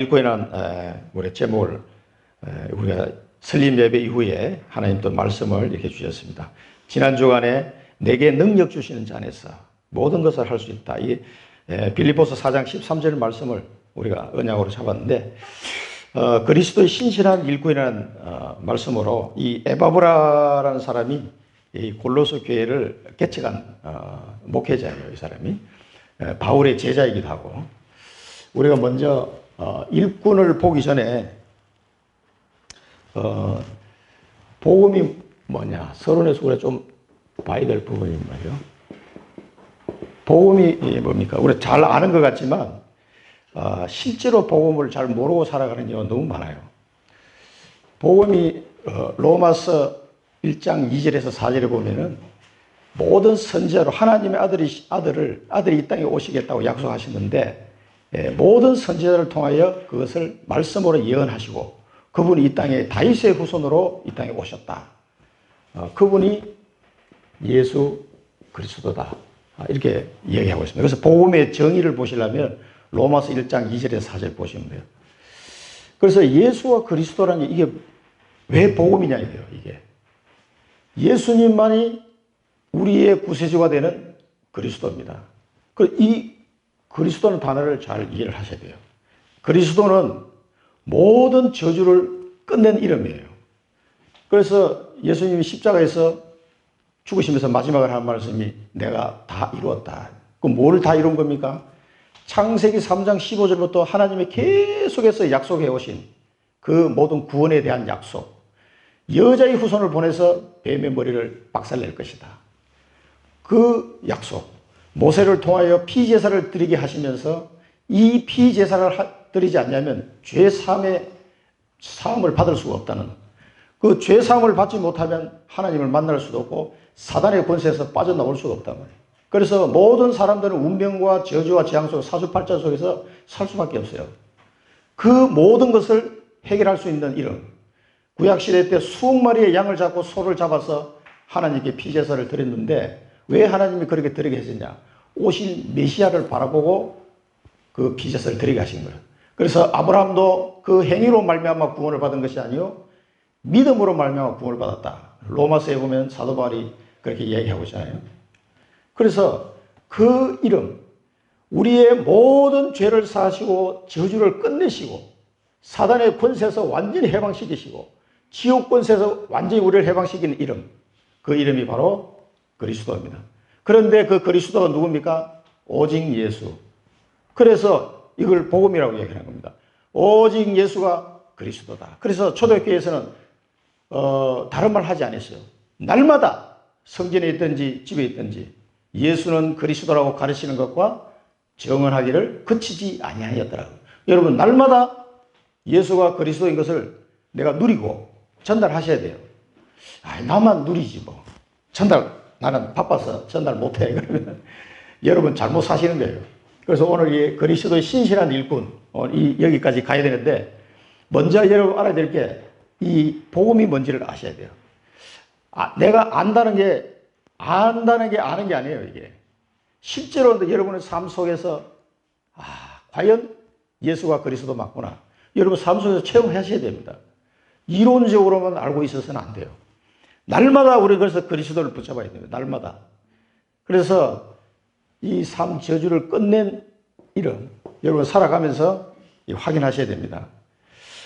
일꾼이라는 우리 제목을 우리가 설립 예배 이후에 하나님 또 말씀을 이렇게 주셨습니다. 지난 주간에 내게 능력 주시는 자 안에서 모든 것을 할 수 있다. 이 빌립보서 4장 13절 말씀을 우리가 언약으로 잡았는데 그리스도의 신실한 일꾼이라는 말씀으로 이 에바브라라는 사람이 이 골로새 교회를 개척한 목회자예요. 이 사람이 바울의 제자이기도 하고, 우리가 먼저 일꾼을 보기 전에 복음이 뭐냐, 서론에서 우리가 좀 봐야 될 부분이 뭐예요? 복음이 뭡니까? 우리가 잘 아는 것 같지만 실제로 복음을 잘 모르고 살아가는 경우가 너무 많아요. 복음이 로마서 1장 2절에서 4절에 보면은 모든 선지자로 하나님의 아들이 이 땅에 오시겠다고 약속하셨는데, 모든 선지자를 통하여 그것을 말씀으로 예언하시고 그분이 이 땅에 다윗의 후손으로 이 땅에 오셨다. 그분이 예수 그리스도다. 이렇게 얘기하고 있습니다. 그래서 복음의 정의를 보시려면 로마서 1장 2절에서 4절 보시면 돼요. 그래서 예수와 그리스도라는 게 이게 왜 복음이냐 이게요. 이게 예수님만이 우리의 구세주가 되는 그리스도입니다. 이 그리스도는 단어를 잘 이해를 하셔야 돼요. 그리스도는 모든 저주를 끝낸 이름이에요. 그래서 예수님이 십자가에서 죽으시면서 마지막으로 한 말씀이 내가 다 이루었다. 그럼 뭘 다 이룬 겁니까? 창세기 3장 15절부터 하나님이 계속해서 약속해 오신 그 모든 구원에 대한 약속. 여자의 후손을 보내서 뱀의 머리를 박살낼 것이다. 그 약속. 모세를 통하여 피제사를 드리게 하시면서 이 피제사를 드리지 않냐면 죄 사함을 받을 수가 없다는, 그 죄 사함을 받지 못하면 하나님을 만날 수도 없고 사단의 권세에서 빠져나올 수가 없단 말이에요. 그래서 모든 사람들은 운명과 저주와 재앙 속 사주팔자 속에서 살 수밖에 없어요. 그 모든 것을 해결할 수 있는 이름. 구약시대 때 수억 마리의 양을 잡고 소를 잡아서 하나님께 피제사를 드렸는데 왜 하나님이 그렇게 드리게 했었냐? 오실 메시아를 바라보고 그 피제사를 드리게 하신 거예요. 그래서 아브라함도 그 행위로 말미암아 구원을 받은 것이 아니요 믿음으로 말미암아 구원을 받았다. 로마서에 보면 사도 바울이 그렇게 얘기하고 있잖아요. 그래서 그 이름, 우리의 모든 죄를 사하시고 저주를 끝내시고 사단의 권세에서 완전히 해방시키시고 지옥 권세에서 완전히 우리를 해방시키는 이름, 그 이름이 바로 그리스도입니다. 그런데 그 그리스도가 누굽니까? 오직 예수. 그래서 이걸 복음이라고 얘기하는 겁니다. 오직 예수가 그리스도다. 그래서 초대교회에서는 다른 말 하지 않았어요. 날마다 성전에 있든지 집에 있든지 예수는 그리스도라고 가르치는 것과 정언하기를 그치지 아니하였더라고요. 여러분, 날마다 예수가 그리스도인 것을 내가 누리고 전달하셔야 돼요. 나만 누리지 뭐. 나는 바빠서 전달 못해. 그러면 여러분 잘못 사시는 거예요. 그래서 오늘 이 그리스도의 신실한 일꾼, 여기까지 가야 되는데, 먼저 여러분 알아야 될 게 이 복음이 뭔지를 아셔야 돼요. 내가 안다는 게 아는 게 아니에요, 이게. 실제로 여러분의 삶 속에서, 과연 예수가 그리스도 맞구나. 여러분 삶 속에서 체험하셔야 됩니다. 이론적으로만 알고 있어서는 안 돼요. 날마다 우리 그래서 그리스도를 붙잡아야 돼요. 날마다. 그래서 이 삶 저주를 끝낸 이름, 여러분 살아가면서 확인하셔야 됩니다.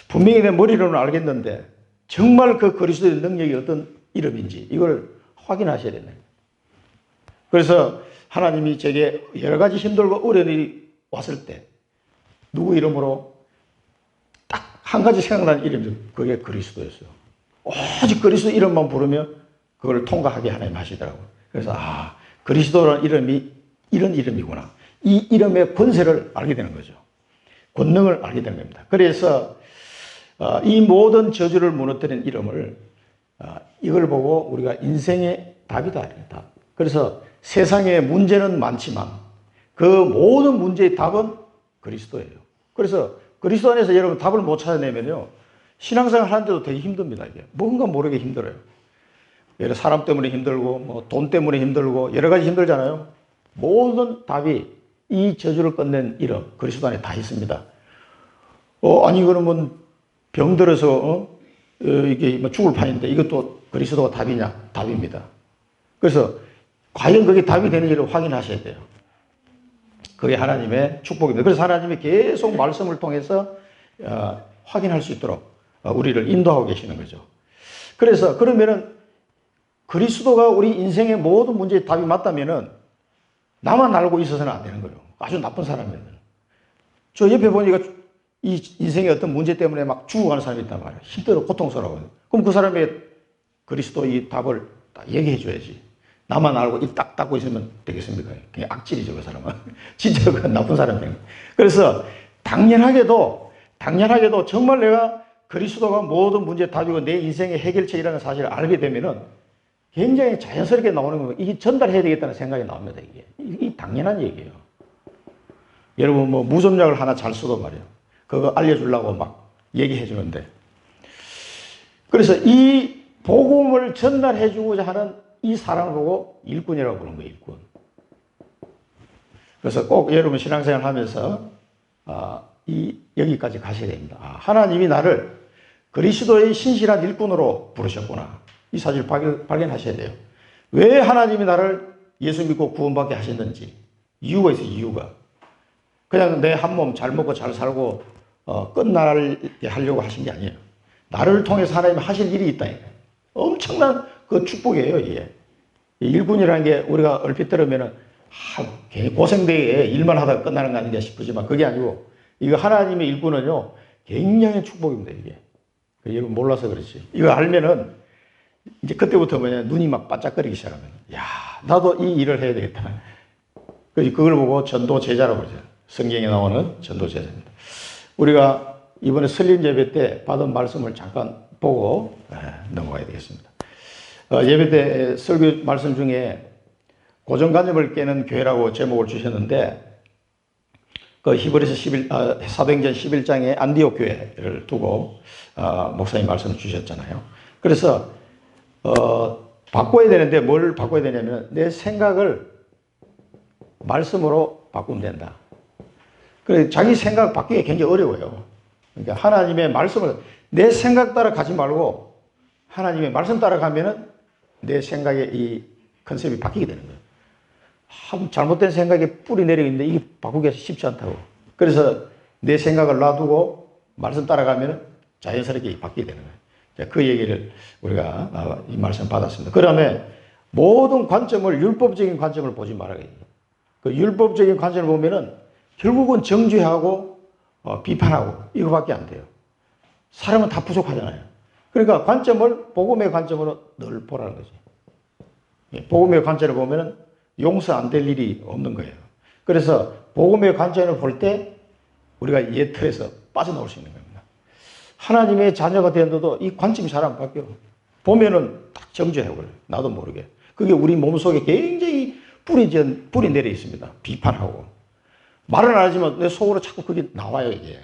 분명히 내 머리로는 알겠는데 정말 그 그리스도의 능력이 어떤 이름인지 이걸 확인하셔야 되네. 그래서 하나님이 제게 여러 가지 힘들고 어려운 일이 왔을 때 누구 이름으로 딱 한 가지 생각나는 이름이 그게 그리스도였어요. 오직 그리스도 이름만 부르면 그걸 통과하게 하나님 하시더라고요. 그래서 그리스도라는 이름이 이런 이름이구나. 이 이름의 권세를 알게 되는 거죠. 권능을 알게 되는 겁니다. 그래서 이 모든 저주를 무너뜨린 이름을 이걸 보고 우리가 인생의 답이다. 답. 그래서 세상에 문제는 많지만 그 모든 문제의 답은 그리스도예요. 그래서 그리스도 안에서 여러분 답을 못 찾아내면요 신앙생활 하는데도 되게 힘듭니다. 이게 뭔가 모르게 힘들어요. 예를 사람 때문에 힘들고 뭐 돈 때문에 힘들고 여러 가지 힘들잖아요. 모든 답이 이 저주를 끝낸 이름 그리스도 안에 다 있습니다. 아니 그러면 병들어서 이게 뭐 죽을 판인데 이것도 그리스도가 답이냐? 답입니다. 그래서 과연 그게 답이 되는지를 확인하셔야 돼요. 그게 하나님의 축복입니다. 그래서 하나님이 계속 말씀을 통해서 확인할 수 있도록 우리를 인도하고 계시는 거죠. 그래서 그러면은 그리스도가 우리 인생의 모든 문제의 답이 맞다면은 나만 알고 있어서는 안 되는 거예요. 아주 나쁜 사람이면. 저 옆에 보니까 이 인생의 어떤 문제 때문에 막 죽어가는 사람이 있단 말이에요. 힘들어 고통스러워. 그럼 그 사람에게 그리스도 이 답을 딱 얘기해 줘야지. 나만 알고 입 딱 닫고 있으면 되겠습니까? 그냥 악질이죠, 그 사람은. 진짜 그 나쁜 사람이에요. 그래서 당연하게도 정말 내가 그리스도가 모든 문제의 답이고 내 인생의 해결책이라는 사실을 알게 되면은 굉장히 자연스럽게 나오는 거예요. 이게 전달해야 되겠다는 생각이 나옵니다, 이게 당연한 얘기예요. 여러분, 뭐, 무좀약을 하나 잘 써도 말이에요. 그거 알려주려고 막 얘기해 주는데. 그래서 이 복음을 전달해 주고자 하는 이 사람을 보고 일꾼이라고 부르는 거예요, 일꾼. 그래서 꼭 여러분 신앙생활 하면서, 여기까지 가셔야 됩니다. 하나님이 나를 그리스도의 신실한 일꾼으로 부르셨구나. 이 사실을 발견하셔야 돼요. 왜 하나님이 나를 예수 믿고 구원받게 하셨는지. 이유가 있어요, 이유가. 그냥 내 한 몸 잘 먹고 잘 살고, 끝나게 하려고 하신 게 아니에요. 나를 통해서 하나님이 하실 일이 있다니까. 엄청난 그 축복이에요, 이게. 일꾼이라는 게 우리가 얼핏 들으면은, 고생되게 일만 하다가 끝나는 거 아닌가 싶으지만 그게 아니고, 이거 하나님의 일꾼은요, 굉장히 축복입니다, 이게. 여러분 몰라서 그렇지. 이거 알면은, 이제 그때부터 눈이 막 반짝거리기 시작하면, 야, 나도 이 일을 해야 되겠다. 그걸 보고 전도 제자라고 그러죠. 성경에 나오는 전도 제자입니다. 우리가 이번에 설립 예배 때 받은 말씀을 잠깐 보고 넘어가야 되겠습니다. 예배 때 설교 말씀 중에 고정관념을 깨는 교회라고 제목을 주셨는데, 그 히브리서 사도행전 11장에 안디옥 교회를 두고 목사님 말씀을 주셨잖아요. 그래서 바꿔야 되는데 뭘 바꿔야 되냐면 내 생각을 말씀으로 바꾸면 된다. 그래 자기 생각 바뀌기 굉장히 어려워요. 그러니까 하나님의 말씀을 내 생각 따라 가지 말고 하나님의 말씀 따라 가면은 내 생각의 이 컨셉이 바뀌게 되는 거예요. 잘못된 생각에 뿌리 내리고 있는데 이게 바꾸기가 쉽지 않다고. 그래서 내 생각을 놔두고 말씀 따라가면 자연스럽게 바뀌게 되는 거예요. 그 얘기를 우리가 이 말씀 받았습니다. 그 다음에 모든 관점을 율법적인 관점을 보지 말아야 돼요. 그 율법적인 관점을 보면은 결국은 정죄하고 비판하고 이거밖에 안 돼요. 사람은 다 부족하잖아요. 그러니까 관점을 복음의 관점으로 늘 보라는 거지. 복음의 관점을 보면은 용서 안 될 일이 없는 거예요. 그래서 복음의 관점을 볼 때 우리가 옛 틀에서 빠져나올 수 있는 겁니다. 하나님의 자녀가 되었는데도 이 관점이 잘 안 바뀌어. 보면은 딱 정죄하고 그래요. 나도 모르게. 그게 우리 몸속에 굉장히 뿌리 내려 있습니다. 비판하고. 말은 안 하지만 내 속으로 자꾸 그게 나와요, 이게.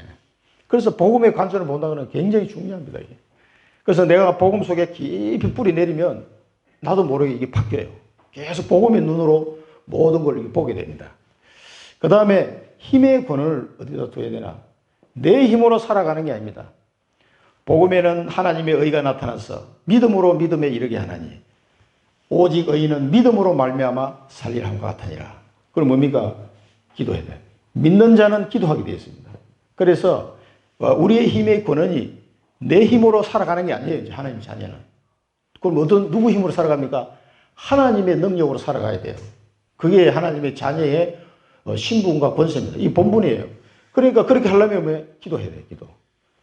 그래서 복음의 관점을 본다는 건 굉장히 중요합니다, 이게. 그래서 내가 복음 속에 깊이 뿌리 내리면 나도 모르게 이게 바뀌어요. 계속 복음의 눈으로 모든 걸 보게 됩니다. 그 다음에 힘의 권한을 어디다 둬야 되나? 내 힘으로 살아가는 게 아닙니다. 복음에는 하나님의 의가 나타나서 믿음으로 믿음에 이르게 하나니 오직 의인은 믿음으로 말미암아 살리라 함과 같으니라. 그럼 뭡니까? 기도해야 돼요. 믿는 자는 기도하게 되어 있습니다. 그래서 우리의 힘의 권한이 내 힘으로 살아가는 게 아니에요. 이제 하나님 자녀는. 그럼 누구 힘으로 살아갑니까? 하나님의 능력으로 살아가야 돼요. 그게 하나님의 자녀의 신분과 권세입니다. 이 본분이에요. 그러니까 그렇게 하려면 왜? 기도해야 돼요. 기도.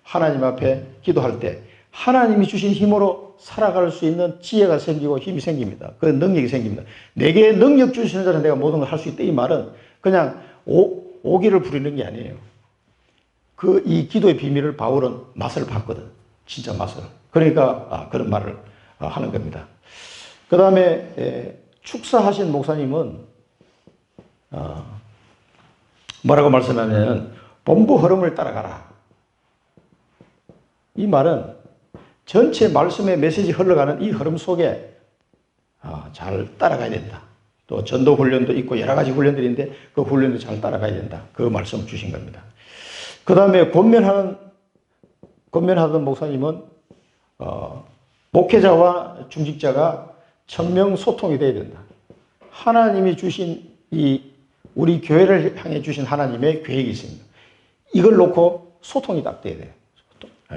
하나님 앞에 기도할 때 하나님이 주신 힘으로 살아갈 수 있는 지혜가 생기고 힘이 생깁니다. 그 능력이 생깁니다. 내게 능력 주시는 자는 내가 모든 걸 할 수 있다. 이 말은 그냥 오기를 부리는 게 아니에요. 이 기도의 비밀을 바울은 맛을 봤거든. 진짜 맛을. 그러니까 그런 말을 하는 겁니다. 그 다음에 축사하신 목사님은 뭐라고 말씀하냐면 본부 흐름을 따라가라. 이 말은 전체 말씀의 메시지 흘러가는 이 흐름 속에 잘 따라가야 된다. 또 전도 훈련도 있고 여러 가지 훈련들인데 그 훈련도 잘 따라가야 된다. 그 말씀을 주신 겁니다. 그 다음에 권면하는 권면하던 목사님은 목회자와 중직자가 천명 소통이 돼야 된다. 하나님이 주신 우리 교회를 향해 주신 하나님의 계획이 있습니다. 이걸 놓고 소통이 딱 돼야 돼요.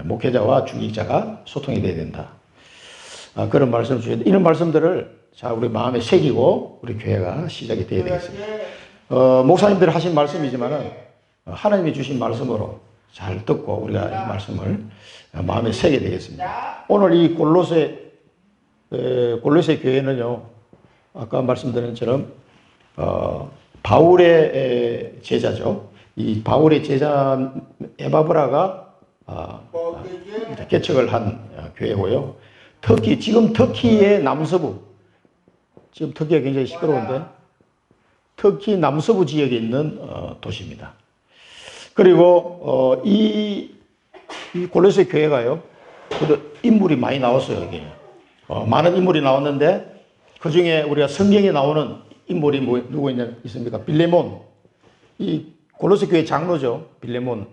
목회자와 중직자가 소통이 돼야 된다. 그런 말씀을 주셨는데, 이런 말씀들을 우리 마음에 새기고 우리 교회가 시작이 돼야 되겠습니다. 목사님들 하신 말씀이지만은 하나님이 주신 말씀으로 잘 듣고 우리가 이 말씀을 마음에 새게 되겠습니다. 오늘 이 골로새 교회는요, 아까 말씀드린 것처럼 바울의 제자죠. 이 바울의 제자 에바브라가 개척을 한 교회고요. 지금 터키의 남서부, 지금 터키가 굉장히 시끄러운데 터키 남서부 지역에 있는 도시입니다. 그리고 이 골로새 교회가요, 인물이 많이 나왔어요. 여기 많은 인물이 나왔는데 그 중에 우리가 성경에 나오는 인물이 누구 있습니까? 빌레몬, 이 골로새 교회 장로죠.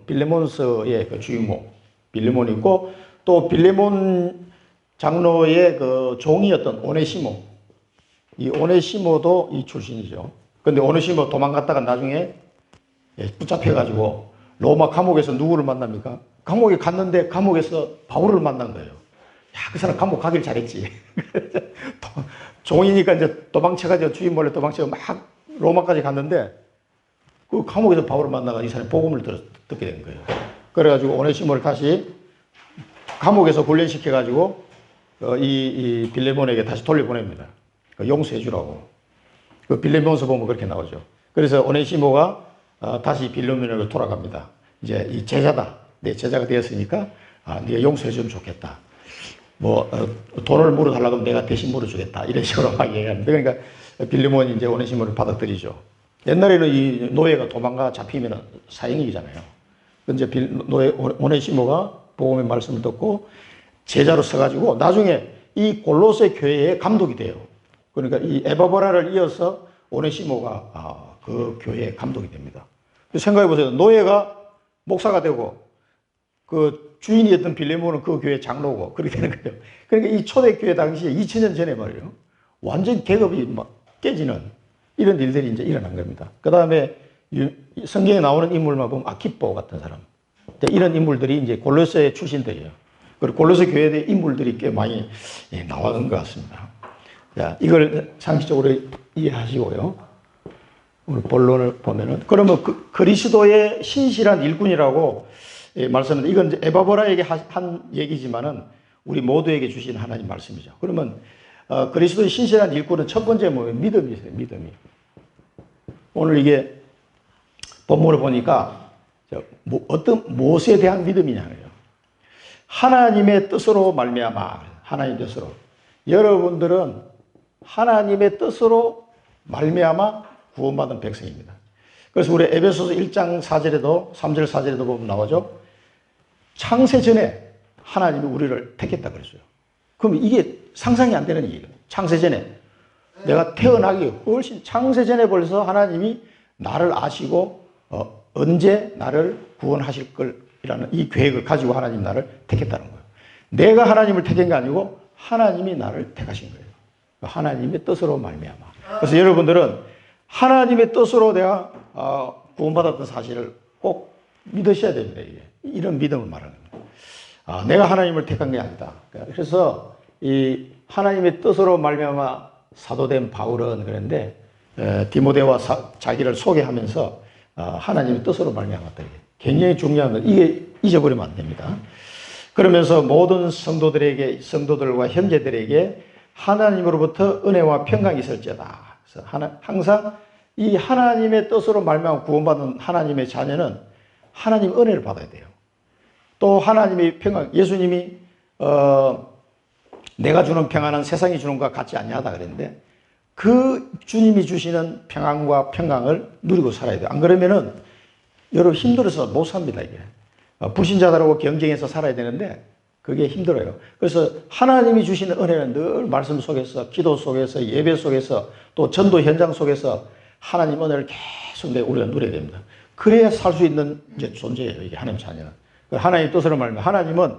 빌레몬서의 그 주인공 빌레몬이 있고, 또 빌레몬 장로의 그 종이었던 오네시모, 이 오네시모도 이 출신이죠. 근데 오네시모 도망갔다가 나중에 붙잡혀가지고 로마 감옥에서 누구를 만납니까? 감옥에 갔는데 감옥에서 바울을 만난 거예요. 야, 그 사람 감옥 가길 잘했지. 종이니까 이제 도망쳐가지고 주인 몰래 도망쳐서 막 로마까지 갔는데 그 감옥에서 바울을 만나가 이 사람이 복음을 듣게 된 거예요. 그래가지고 오네시모를 다시 감옥에서 훈련시켜가지고 이 빌레몬에게 다시 돌려보냅니다. 용서해 주라고. 그 빌레몬서 보면 그렇게 나오죠. 그래서 오네시모가 다시 빌레몬에게 돌아갑니다. 이제 이 제자다. 내 제자가 되었으니까 네가 용서해 주면 좋겠다. 돈을 물어달라고 하면 내가 대신 물어주겠다. 이런 식으로 막 얘기합니다. 그러니까 빌레몬이 이제 오네시모를 받아들이죠. 옛날에는 이 노예가 도망가 잡히면 사형이잖아요. 근데 오네시모가 복음의 말씀을 듣고 제자로 서가지고 나중에 이 골로새 교회의 감독이 돼요. 그러니까 이 에바브라를 이어서 오네시모가 그 교회의 감독이 됩니다. 생각해 보세요. 노예가 목사가 되고 그 주인이었던 빌레몬은 그 교회 장로고 그렇게 되는 거죠. 그러니까 이 초대교회 당시에 2000년 전에 말이에요. 완전 계급이 막 깨지는 이런 일들이 이제 일어난 겁니다. 그 다음에 성경에 나오는 인물만 보면 아키포 같은 사람. 이런 인물들이 이제 골로새 출신들이에요. 그리고 골로새 교회의 인물들이 꽤 많이 나오는 것 같습니다. 자, 이걸 상식적으로 이해하시고요. 오늘 본론을 보면은, 그러면 그리스도의 신실한 일꾼이라고 말씀은, 이건 이제 에바브라에게 한 얘기지만은 우리 모두에게 주신 하나님 말씀이죠. 그러면 그리스도의 신실한 일꾼은 첫 번째 뭐예요? 믿음이세요. 믿음이. 오늘 이게 본문을 보니까 무엇에 대한 믿음이냐고요. 하나님의 뜻으로 말미암아. 하나님의 뜻으로. 여러분들은 하나님의 뜻으로 말미암아 구원받은 백성입니다. 그래서 우리 에베소서 1장 4절에도 3절 4절에도 보면 나오죠. 창세 전에 하나님이 우리를 택했다 그랬어요. 그럼 이게 상상이 안 되는 얘기예요. 창세 전에 내가 태어나기 훨씬 창세 전에 벌써 하나님이 나를 아시고 언제 나를 구원하실 걸이라는 이 계획을 가지고 하나님 나를 택했다는 거예요. 내가 하나님을 택한 게 아니고 하나님이 나를 택하신 거예요. 하나님의 뜻으로 말미암아. 그래서 여러분들은 하나님의 뜻으로 내가 구원받았던 사실을 꼭 믿으셔야 됩니다. 이게. 이런 믿음을 말하는 겁니다. 내가 하나님을 택한 게 아니다. 그래서 이 하나님의 뜻으로 말미암아 사도된 바울은 그런데 디모데와 자기를 소개하면서 하나님의 뜻으로 말미암았다. 굉장히 중요한 것. 이게 잊어버리면 안 됩니다. 그러면서 모든 성도들과 형제들에게 하나님으로부터 은혜와 평강이 있을지어다. 그래서 항상 이 하나님의 뜻으로 말미암아 구원받은 하나님의 자녀는 하나님 은혜를 받아야 돼요. 또 하나님의 평강, 예수님이 내가 주는 평안은 세상이 주는 것과 같지 아니하다 그랬는데 그 주님이 주시는 평안과 평강을 누리고 살아야 돼요. 안 그러면은 여러분 힘들어서 못 삽니다. 이게 불신자들하고 경쟁해서 살아야 되는데 그게 힘들어요. 그래서 하나님이 주시는 은혜는 늘 말씀 속에서, 기도 속에서, 예배 속에서, 또 전도 현장 속에서 하나님 은혜를 계속 우리가 누려야 됩니다. 그래야 살 수 있는 이제 존재예요. 이게 하나님 자녀는. 하나님의 뜻으로 말하면 하나님은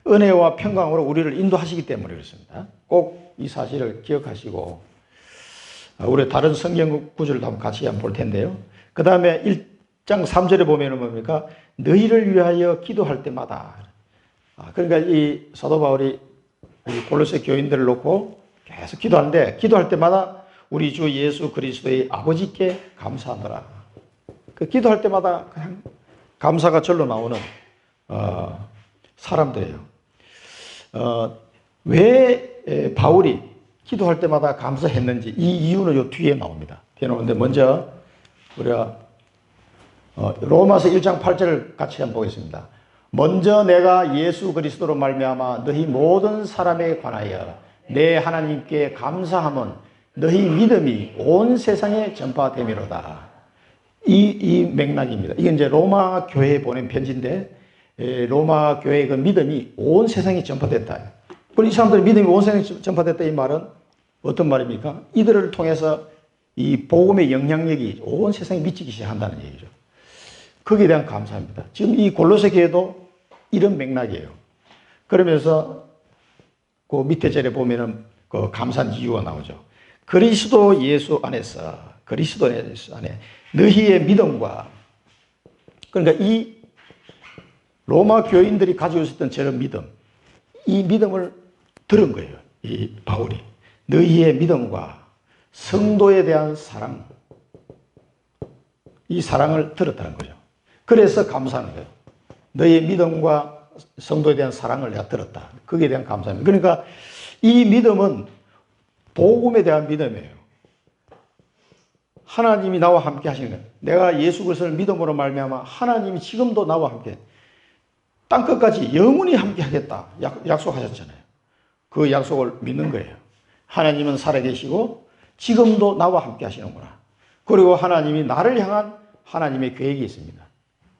은혜와 평강으로 우리를 인도하시기 때문에 그렇습니다. 꼭 이 사실을 기억하시고 우리 다른 성경 구절도 한번 같이 한번 볼 텐데요. 그 다음에 1장 3절에 보면은 뭡니까? 너희를 위하여 기도할 때마다. 그러니까 이 사도 바울이 골로새 교인들을 놓고 계속 기도하는데 기도할 때마다 우리 주 예수 그리스도의 아버지께 감사하노라. 그 기도할 때마다 그냥 감사가 절로 나오는 사람들이에요. 왜 바울이 기도할 때마다 감사했는지 이 이유는 요 뒤에 나옵니다. 뒤에 나오는데 먼저 우리가 로마서 1장 8절을 같이 한번 보겠습니다. 먼저 내가 예수 그리스도로 말미암아 너희 모든 사람에 관하여 내 하나님께 감사함은 너희 믿음이 온 세상에 전파됨이로다. 이 맥락입니다. 이게 이제 로마 교회에 보낸 편지인데 로마 교회의 그 믿음이 온 세상에 전파됐다. 그리고 이 사람들의 믿음이 온 세상에 전파됐다 이 말은 어떤 말입니까? 이들을 통해서 이 복음의 영향력이 온 세상에 미치기 시작한다는 얘기죠. 거기에 대한 감사합니다. 지금 이 골로새 교회도 이런 맥락이에요. 그러면서 그 밑에 절에 보면은 그 감사한 이유가 나오죠. 그리스도 예수 안에서, 그리스도 예수 안에 너희의 믿음과, 그러니까 이 로마 교인들이 가지고 있었던 저런 믿음, 이 믿음을 들은 거예요. 이 바울이. 너희의 믿음과 성도에 대한 사랑, 이 사랑을 들었다는 거죠. 그래서 감사하는 거예요. 너희의 믿음과 성도에 대한 사랑을 내가 들었다. 거기에 대한 감사입니다. 그러니까 이 믿음은 복음에 대한 믿음이에요. 하나님이 나와 함께 하시는 거예요. 내가 예수 그리스도를 믿음으로 말미암아 하나님이 지금도 나와 함께 땅끝까지 영원히 함께 하겠다 약속하셨잖아요. 그 약속을 믿는 거예요. 하나님은 살아계시고 지금도 나와 함께 하시는구나. 그리고 하나님이 나를 향한 하나님의 계획이 있습니다.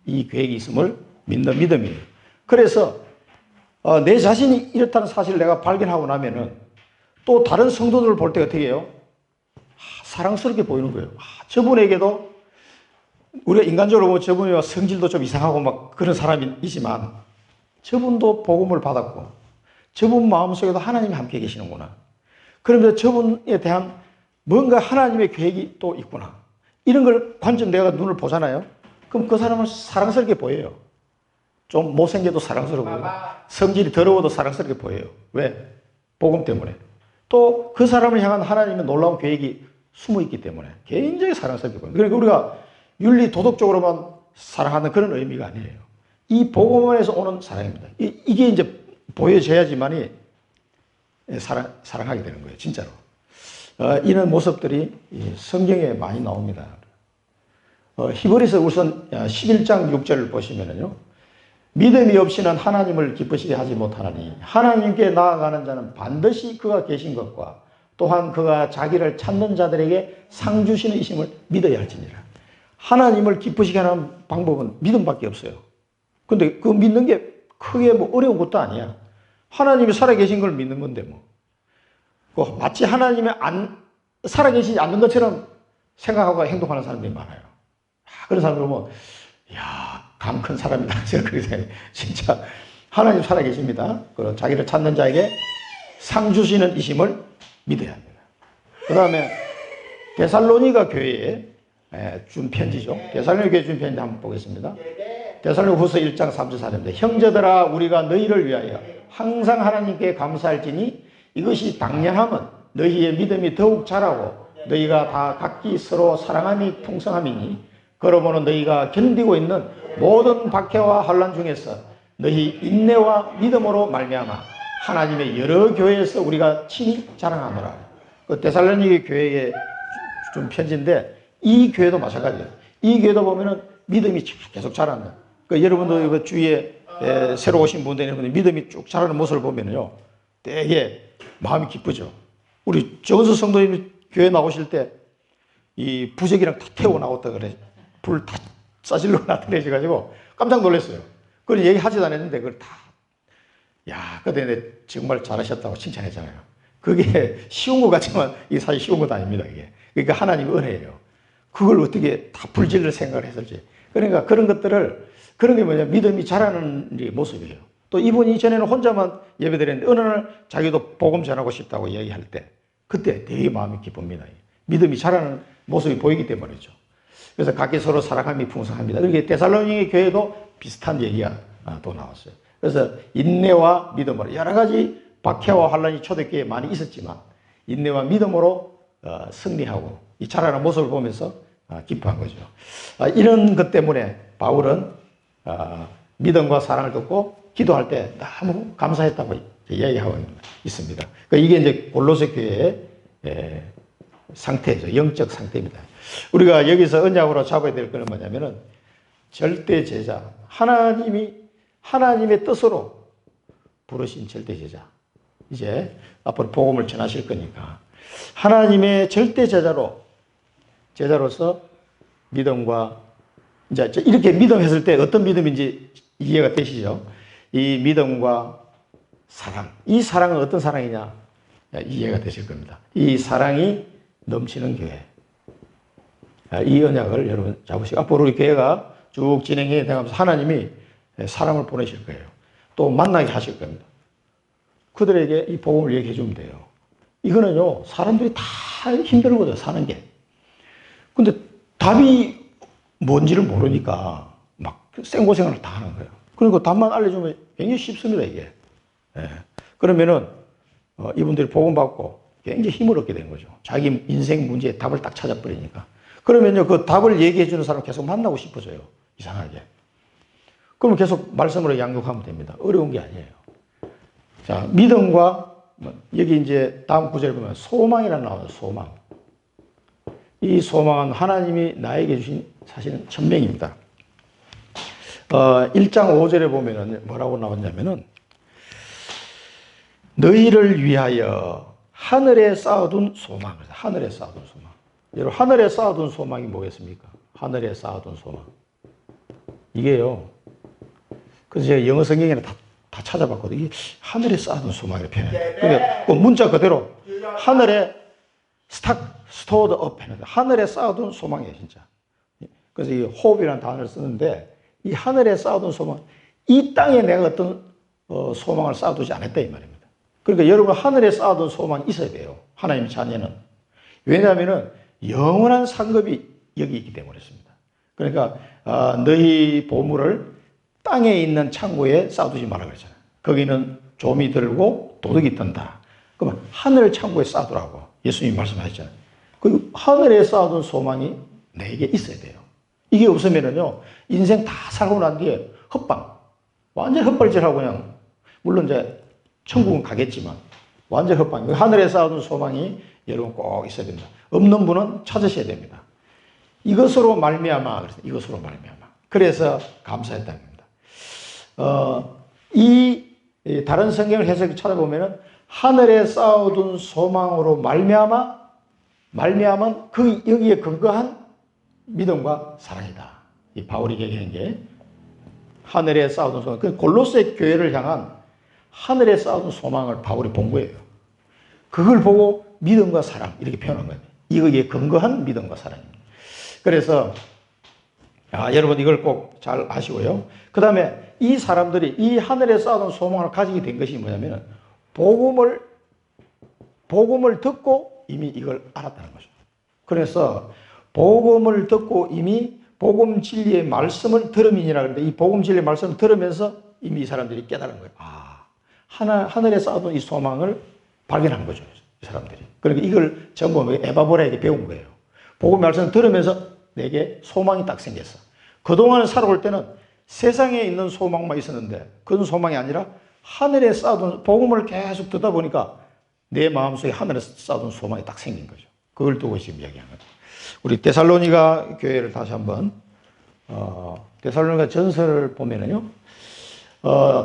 이 계획이 있음을 믿는 믿음이에요. 그래서 내 자신이 이렇다는 사실을 내가 발견하고 나면은 또 다른 성도들을 볼 때 어떻게 해요? 사랑스럽게 보이는 거예요. 저분에게도 우리가 인간적으로 보면 저분이 성질도 좀 이상하고 막 그런 사람이지만 저분도 복음을 받았고 저분 마음속에도 하나님이 함께 계시는구나. 그러면서 저분에 대한 뭔가 하나님의 계획이 또 있구나. 이런 걸 관점 내가 눈을 보잖아요. 그럼 그 사람은 사랑스럽게 보여요. 좀 못생겨도 사랑스럽고 성질이 더러워도 사랑스럽게 보여요. 왜? 복음 때문에. 또 그 사람을 향한 하나님의 놀라운 계획이 숨어 있기 때문에 굉장히 사랑스럽게 보여요. 그러니까 우리가 윤리 도덕적으로만 사랑하는 그런 의미가 아니에요. 이 복음에서 오는 사랑입니다. 이게 이제 보여져야지만이 사랑하게 되는 거예요. 진짜로. 이런 모습들이 성경에 많이 나옵니다. 히브리서 우선 11장 6절을 보시면요. 믿음이 없이는 하나님을 기쁘시게 하지 못하나니 하나님께 나아가는 자는 반드시 그가 계신 것과 또한 그가 자기를 찾는 자들에게 상 주시는 이심을 믿어야 할지니라. 하나님을 기쁘시게 하는 방법은 믿음밖에 없어요. 근데 그 믿는 게 크게 뭐 어려운 것도 아니야. 하나님이 살아계신 걸 믿는 건데 뭐. 마치 하나님이 살아계시지 않는 것처럼 생각하고 행동하는 사람들이 많아요. 그런 사람들 보면, 이야, 감 큰 사람이다. 제가 그렇게 생각해요. 진짜 하나님 살아계십니다. 그리고 자기를 찾는 자에게 상 주시는 이심을 믿어야 합니다. 그 다음에 데살로니가 교회에 준 편지죠. 데살로니가 교회에 준 편지 한번 보겠습니다. 데살로니가 후서 1장 3절 4절입니다. 형제들아 우리가 너희를 위하여 항상 하나님께 감사할지니 이것이 당연함은 너희의 믿음이 더욱 자라고 너희가 다 각기 서로 사랑함이 풍성함이니 그러므로 너희가 견디고 있는 모든 박해와 환난 중에서 너희 인내와 믿음으로 말미암아 하나님의 여러 교회에서 우리가 친히 자랑하노라. 그 데살로니가 교회에 준 편지인데 이 교회도 마찬가지예요. 이 교회도 보면은 믿음이 계속 자란다. 그 여러분도 그 주위에 새로 오신 분들 믿음이 쭉 자라는 모습을 보면요, 되게 마음이 기쁘죠. 우리 정은수 성도님 교회 나오실 때 이 부적이랑 다 태워 나왔다 그래. 불 다 싸질러 나타내셔가지고 깜짝 놀랐어요. 그걸 얘기하지도 않았는데 그걸 다, 야, 그때 정말 잘하셨다고 칭찬했잖아요. 그게 쉬운 것 같지만 이게 사실 쉬운 것도 아닙니다. 이게. 그러니까 하나님의 은혜예요. 그걸 어떻게 다 불질을 생각을 했을지. 그러니까 그런 것들을 그런 게 뭐냐, 믿음이 자라는 모습이에요. 또 이분이 전에는 혼자만 예배드렸는데 어느 날 자기도 복음 전하고 싶다고 이야기할 때 그때 되게 마음이 기쁩니다. 믿음이 자라는 모습이 보이기 때문이죠. 그래서 각기 서로 사랑함이 풍성합니다. 그렇게 데살로니게 교회도 비슷한 얘기가 또 나왔어요. 그래서 인내와 믿음으로 여러 가지 박해와 환란이 초대교회에 많이 있었지만 인내와 믿음으로 승리하고 이 자라는 모습을 보면서 기뻐한 거죠. 이런 것 때문에 바울은 믿음과 사랑을 듣고 기도할 때 너무 감사했다고 이야기하고 있습니다. 이게 이제 골로새 교회의 상태죠. 영적 상태입니다. 우리가 여기서 언약으로 잡아야 될 것은 뭐냐면은 절대 제자. 하나님의 뜻으로 부르신 절대 제자. 이제 앞으로 복음을 전하실 거니까 하나님의 절대 제자로서 믿음과 이제 이렇게 믿음 했을 때 어떤 믿음인지 이해가 되시죠? 이 믿음과 사랑. 이 사랑은 어떤 사랑이냐? 이해가 되실 겁니다. 이 사랑이 넘치는 교회. 이 언약을 여러분 잡으시고 앞으로 우리 교회가 쭉 진행해 나가면서 하나님이 사람을 보내실 거예요. 또 만나게 하실 겁니다. 그들에게 이 복음을 얘기해 주면 돼요. 이거는요, 사람들이 다 힘들거든요, 사는 게. 근데 답이 뭔지를 모르니까 막 생고생을 다 하는 거예요. 그러니까 답만 알려주면 굉장히 쉽습니다, 이게. 예. 그러면은, 이분들이 복음받고 굉장히 힘을 얻게 된 거죠. 자기 인생 문제에 답을 딱 찾아버리니까. 그러면요, 그 답을 얘기해 주는 사람 계속 만나고 싶어져요. 이상하게. 그러면 계속 말씀으로 양육하면 됩니다. 어려운 게 아니에요. 자, 믿음과, 여기 이제 다음 구절에 보면 소망이라는 나와요, 소망. 이 소망은 하나님이 나에게 주신 사실은 천명입니다. 1장 5절에 보면은 뭐라고 나왔냐면은, 너희를 위하여 하늘에 쌓아둔 소망. 하늘에 쌓아둔 소망. 여러분, 하늘에 쌓아둔 소망이 뭐겠습니까? 하늘에 쌓아둔 소망. 이게요. 그래서 제가 영어 성경에는 다 찾아봤거든요. 이게 하늘에 쌓아둔 소망이라고 표현해요. 그러니까 그 문자 그대로 하늘에 stored up 해놨어요. 하늘에 쌓아둔 소망이에요, 진짜. 그래서 이 hope이라는 단어를 쓰는데 이 하늘에 쌓아둔 소망, 이 땅에 내가 어떤 소망을 쌓아두지 않았다 이 말입니다. 그러니까 여러분 하늘에 쌓아둔 소망이 있어야 돼요. 하나님 자녀는. 왜냐하면 영원한 상급이 여기 있기 때문에 그렇습니다. 그러니까 너희 보물을 땅에 있는 창고에 쌓아두지 말라 그랬잖아요. 거기는 좀이 들고 도둑이 뜬다. 그러면 하늘 창고에 쌓아두라고 예수님이 말씀하셨잖아요. 그 하늘에 쌓아둔 소망이 내게 있어야 돼요. 이게 없으면은요, 인생 다 살고 난 뒤에 헛방, 완전 헛발질하고 그냥, 물론 이제 천국은 가겠지만, 완전 헛방. 하늘에 쌓아둔 소망이 여러분 꼭 있어야 됩니다. 없는 분은 찾으셔야 됩니다. 이것으로 말미암아, 이것으로 말미암아. 그래서 감사했다는 겁니다. 다른 성경을 해석을 찾아보면은 하늘에 쌓아둔 소망으로 말미암은 여기에 근거한 믿음과 사랑이다. 이 바울이 얘기한 게 하늘에 쌓아둔 소망. 그 골로새 교회를 향한 하늘에 쌓아둔 소망을 바울이 본 거예요. 그걸 보고 믿음과 사랑 이렇게 표현한 거예요. 이거에 근거한 믿음과 사랑입니다. 그래서 여러분 이걸 꼭 잘 아시고요. 그 다음에 이 사람들이 이 하늘에 쌓아둔 소망을 가지게 된 것이 뭐냐면 복음을 듣고 이미 이걸 알았다는 거죠. 그래서 복음을 듣고 이미 복음 진리의 말씀을 들음이니라 그러는데 이 복음 진리의 말씀을 들으면서 이미 이 사람들이 깨달은 거예요. 하늘에 쌓아둔 이 소망을 발견한 거죠. 이 사람들이. 그러니까 이걸 전부 에바보라에게 배운 거예요. 복음 말씀을 들으면서 내게 소망이 딱 생겼어. 그동안 살아올 때는 세상에 있는 소망만 있었는데 그런 소망이 아니라 하늘에 쌓아둔 복음을 계속 듣다 보니까 내 마음속에 하늘에 쌓아둔 소망이 딱 생긴 거죠. 그걸 두고 지금 이야기한 거죠. 우리 데살로니가 교회를 다시 한번 데살로니가 전설을 보면은요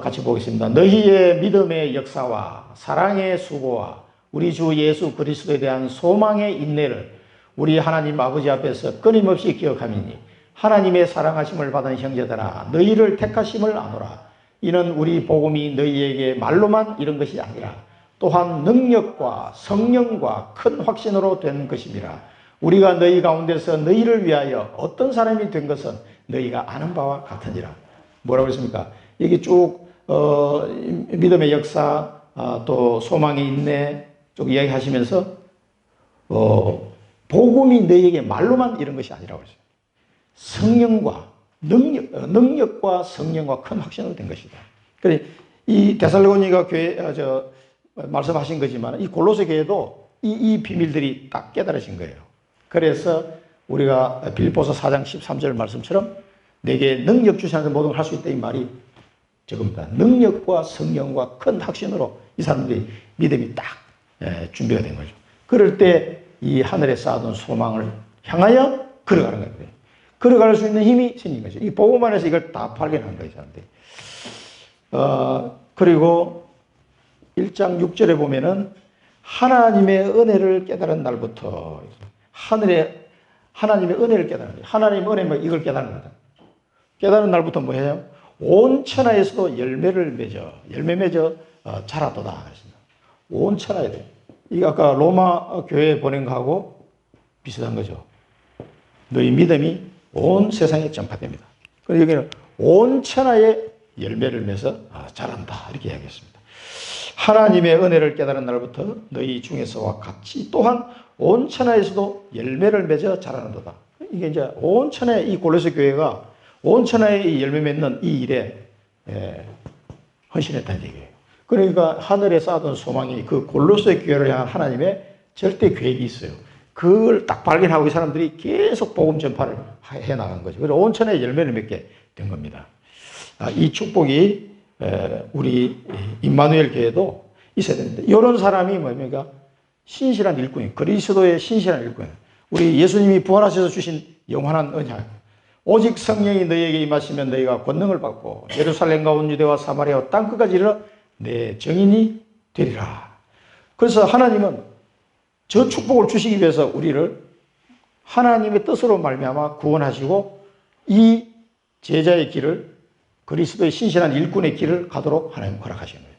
같이 보겠습니다. 너희의 믿음의 역사와 사랑의 수고와 우리 주 예수 그리스도에 대한 소망의 인내를 우리 하나님 아버지 앞에서 끊임없이 기억하미니 하나님의 사랑하심을 받은 형제들아 너희를 택하심을 아노라. 이는 우리 복음이 너희에게 말로만 이런 것이 아니라 또한 능력과 성령과 큰 확신으로 된 것임이라. 우리가 너희 가운데서 너희를 위하여 어떤 사람이 된 것은 너희가 아는 바와 같으니라. 뭐라고 했습니까? 여기 쭉, 믿음의 역사, 또 소망의 인내 쭉 이야기하시면서, 복음이 너에게 말로만 이런 것이 아니라고 했어요. 성령과 능력과 성령과 큰 확신으로 된 것이다. 그래, 이 데살로니가 교회, 말씀하신 거지만, 이 골로새 교회도 이 비밀들이 딱 깨달으신 거예요. 그래서 우리가 빌립보서 4장 13절 말씀처럼 내게 능력 주시는 모든 걸 할 수 있다 이 말이 저겁니다. 능력과 성령과 큰 확신으로 이 사람들이 믿음이 딱 준비가 된 거죠. 그럴 때 이 하늘에 쌓아둔 소망을 향하여 걸어가는 거예요. 걸어갈 수 있는 힘이 생긴 거죠. 이 복음 안에서 이걸 다 발견한 거예요, 사람들이. 그리고 1장 6절에 보면은 하나님의 은혜를 깨달은 날부터 하나님의 은혜를 깨달은 거예요. 하나님의 은혜면 이걸 깨달은 거다. 깨달은 날부터 뭐예요? 온 천하에서도 열매 맺어 자라도다. 온 천하에 돼. 이게 아까 로마 교회에 보낸 거하고 비슷한 거죠. 너희 믿음이 온 세상에 전파됩니다. 그래서 여기는 온 천하에 열매를 맺어 자란다. 이렇게 이야기했습니다. 하나님의 은혜를 깨달은 날부터 너희 중에서와 같이 또한 온 천하에서도 열매를 맺어 자라는도다. 이게 이제 온 천하에 이 골로새 교회가 온 천하에 이 열매 맺는 이 일에 헌신했다는 얘기예요. 그러니까 하늘에 쌓아둔 소망이 그 골로새 교회를 향한 하나님의 절대 계획이 있어요. 그걸 딱 발견하고 이 사람들이 계속 복음 전파를 해 나간 거죠. 그래서 온 천하에 열매를 맺게 된 겁니다. 이 축복이 우리 임마누엘 교회도 있어야 됩니다. 이런 사람이 뭡니까? 신실한 일꾼이, 그리스도의 신실한 일꾼. 우리 예수님이 부활하셔서 주신 영원한 언약. 오직 성령이 너희에게 임하시면 너희가 권능을 받고 예루살렘과 온 유대와 사마리아와 땅끝까지 이르러 내 증인이 되리라. 그래서 하나님은 저 축복을 주시기 위해서 우리를 하나님의 뜻으로 말미암아 구원하시고 이 제자의 길을, 그리스도의 신실한 일꾼의 길을 가도록 하나님 허락하시는 거예요.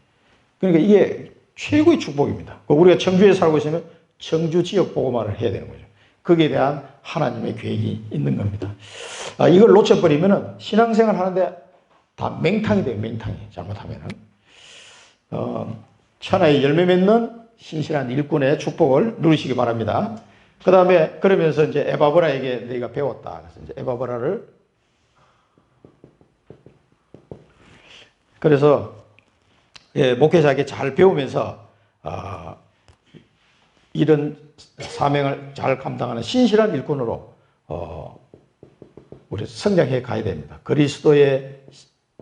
그러니까 이게 최고의 축복입니다. 우리가 청주에 살고 있으면 청주 지역 복음화를 해야 되는 거죠. 거기에 대한 하나님의 계획이 있는 겁니다. 이걸 놓쳐버리면 신앙생활 하는데 다 맹탕이 돼요. 맹탕이 잘못하면. 천하에 열매 맺는 신실한 일꾼의 축복을 누리시기 바랍니다. 그 다음에 그러면서 이제 에바브라에게 너희가 배웠다. 그래서 이제 에바브라를 그래서 목회자에게 잘 배우면서 이런 사명을 잘 감당하는 신실한 일꾼으로 우리 성장해 가야 됩니다. 그리스도의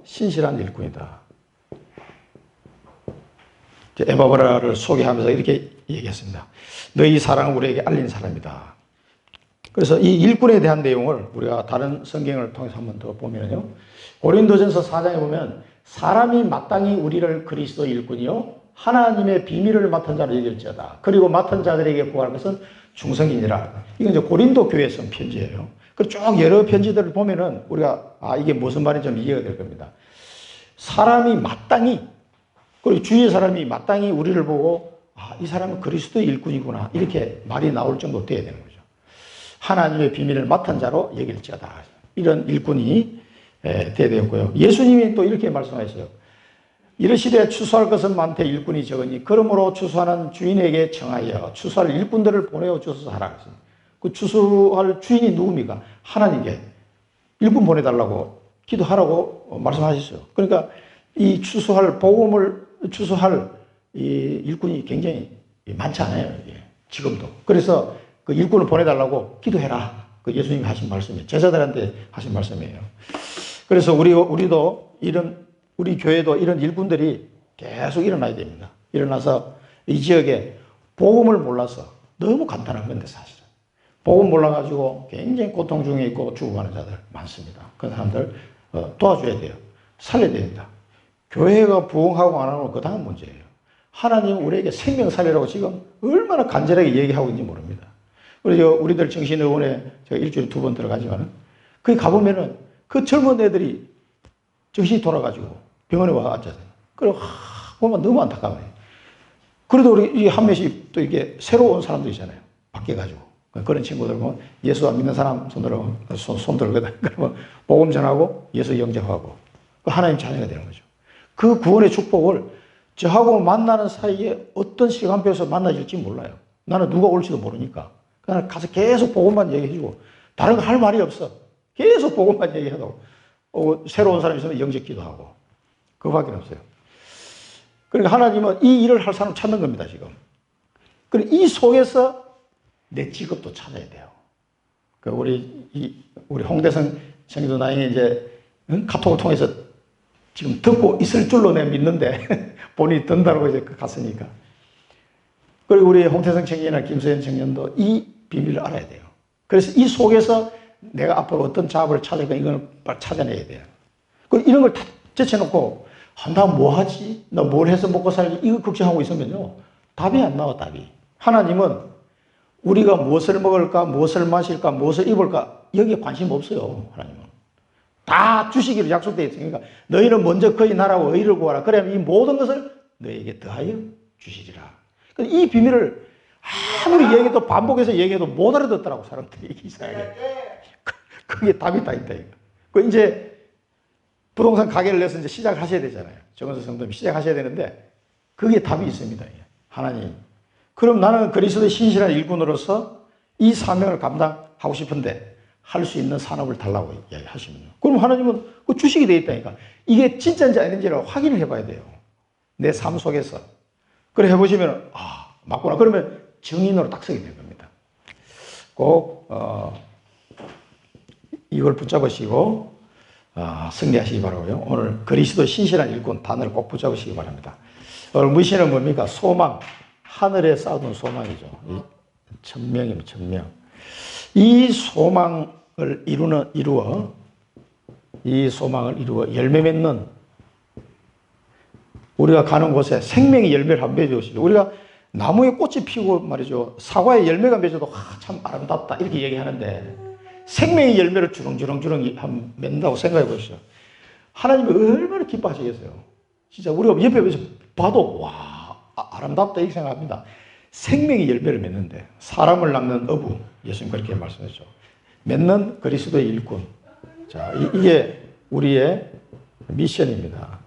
신실한 일꾼이다. 에바브라를 소개하면서 이렇게 얘기했습니다. 너희 사랑을 우리에게 알린 사람이다. 그래서 이 일꾼에 대한 내용을 우리가 다른 성경을 통해서 한 번 더 보면요. 고린도전서 4장에 보면 사람이 마땅히 우리를 그리스도 일꾼이요 하나님의 비밀을 맡은 자로 여길지어다. 그리고 맡은 자들에게 구할 것은 중성이니라. 이건 이제 고린도 교회에 쓴 편지예요. 그 쭉 여러 편지들을 보면은 우리가 이게 무슨 말인지 좀 이해가 될 겁니다. 사람이 마땅히, 그리고 주위의 사람이 마땅히 우리를 보고 이 사람은 그리스도 일꾼이구나 이렇게 말이 나올 정도 돼야 되는 거죠. 하나님의 비밀을 맡은 자로 여길지어다. 이런 일꾼이 돼야 되었고요. 예수님이 또 이렇게 말씀하셨어요. 이르시되 추수할 것은 많되 일꾼이 적으니 그러므로 추수하는 주인에게 청하여 추수할 일꾼들을 보내어 주소서 하라. 그 추수할 주인이 누굽니까? 하나님께 일꾼 보내달라고 기도하라고 말씀하셨어요. 그러니까 이 추수할 복음을 추수할 이 일꾼이 굉장히 많지 않아요. 지금도. 그래서 그 일꾼을 보내달라고 기도해라. 그 예수님이 하신 말씀이에요. 제자들한테 하신 말씀이에요. 그래서 우리도 우리 교회도 이런 일꾼들이 계속 일어나야 됩니다. 일어나서 이 지역에 복음을 몰라서 너무 간단한 건데 사실은. 복음 몰라가지고 굉장히 고통 중에 있고 죽어가는 자들 많습니다. 그 사람들 도와줘야 돼요. 살려야 됩니다. 교회가 부흥하고 안 하는 건 그 다음 문제예요. 하나님은 우리에게 생명 살리라고 지금 얼마나 간절하게 얘기하고 있는지 모릅니다. 그래서 우리들 정신의원에 제가 일주일에 2번 들어가지만은 거기 가보면은 그 젊은 애들이 정신이 돌아가지고 병원에 와 앉아서. 그리고 보면 너무 안타까워요. 그래도 우리 한 명씩 또 이게 새로 온 사람도 있잖아요. 바뀌어가지고. 그런 친구들 보면 예수 안 믿는 사람 손 들거든. 그러면 복음 전하고 예수 영접하고. 하나님 자녀가 되는 거죠. 그 구원의 축복을 저하고 만나는 사이에 어떤 시간표에서 만나질지 몰라요. 나는 누가 올지도 모르니까. 그냥 가서 계속 복음만 얘기해주고 다른 거 할 말이 없어. 계속 복음만 얘기하고 새로운 사람이 있으면 영접 기도하고 그거밖에 없어요. 그러니까 하나님은 이 일을 할 사람 찾는 겁니다, 지금. 그리고 이 속에서 내 직업도 찾아야 돼요. 그 우리 홍대성 청년도 나중에 이제 카톡을 통해서 지금 듣고 있을 줄로 내가 믿는데 본인이 든다고 이제 갔으니까. 그리고 우리 홍대성 청년이나 김서연 청년도 이 비밀을 알아야 돼요. 그래서 이 속에서 내가 앞으로 어떤 작업을 찾을 까 이걸 찾아내야 돼요. 그리고 이런 걸 다 제쳐놓고 나 뭐 하지? 나 뭘 해서 먹고 살지? 이거 걱정하고 있으면요. 답이 안 나와, 답이. 하나님은 우리가 무엇을 먹을까, 무엇을 마실까, 무엇을 입을까, 여기에 관심 없어요, 하나님은. 다 주시기로 약속되어 있으니까 너희는 먼저 그의 나라와 의를 구하라. 그러면 이 모든 것을 너희에게 더하여 주시리라. 이 비밀을 아무리 얘기해도 반복해서 얘기해도 못 알아듣더라고, 사람들이. 이상하게. 그게 답이 다 있다, 이거. 그 이제 부동산 가게를 내서 이제 시작을 하셔야 되잖아요. 정은서 성도님 시작하셔야 되는데 그게 답이 있습니다. 하나님. 그럼 나는 그리스도의 신실한 일꾼으로서 이 사명을 감당하고 싶은데 할 수 있는 산업을 달라고 이야기하시면요. 그럼 하나님은 그 주식이 되어 있다니까. 이게 진짜인지 아닌지를 확인을 해봐야 돼요. 내 삶 속에서. 그래 해보시면 맞구나. 그러면 증인으로 딱 서게 된 겁니다. 꼭 이걸 붙잡으시고 승리하시기 바라고요. 오늘 그리스도 신실한 일꾼 단어를 꼭 붙잡으시기 바랍니다. 오늘 무시는 뭡니까? 소망. 하늘에 쌓아둔 소망이죠. 천명이면 천명. 이 소망을 이루어 열매 맺는 우리가 가는 곳에 생명의 열매를 한번 맺어주시죠. 우리가 나무에 꽃이 피고 말이죠. 사과에 열매가 맺어도 참 아름답다 이렇게 얘기하는데 생명의 열매를 주렁주렁 맺는다고 생각해 보시죠. 하나님이 얼마나 기뻐하시겠어요. 진짜 우리가 옆에 봐도 와 아름답다 이렇게 생각합니다. 생명의 열매를 맺는데 사람을 낚는 어부 예수님 그렇게 말씀했죠. 맺는 그리스도의 일꾼. 자 이게 우리의 미션입니다.